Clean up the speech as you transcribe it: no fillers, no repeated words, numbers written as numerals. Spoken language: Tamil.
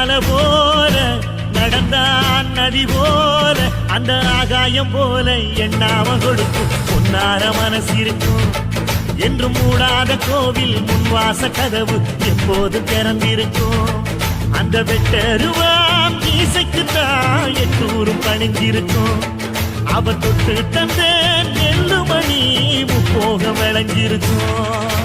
மலை போல நடந்தான் நதி போல அந்த ஆகாயம் போல எண்ணாம கொடுக்கும் பொன்னார மனசு இருக்கும் என்று மூடாத கோவில் முன்வாச கதவு எப்போது திறந்திருக்கும் அந்த வெட்டருவாம் மீசைக்குத்தான் எட்டூரும் பணிஞ்சிருக்கும் அவ தொட்டு தந்த நெல்லுமணி முப்போக விளைஞ்சிருக்கும்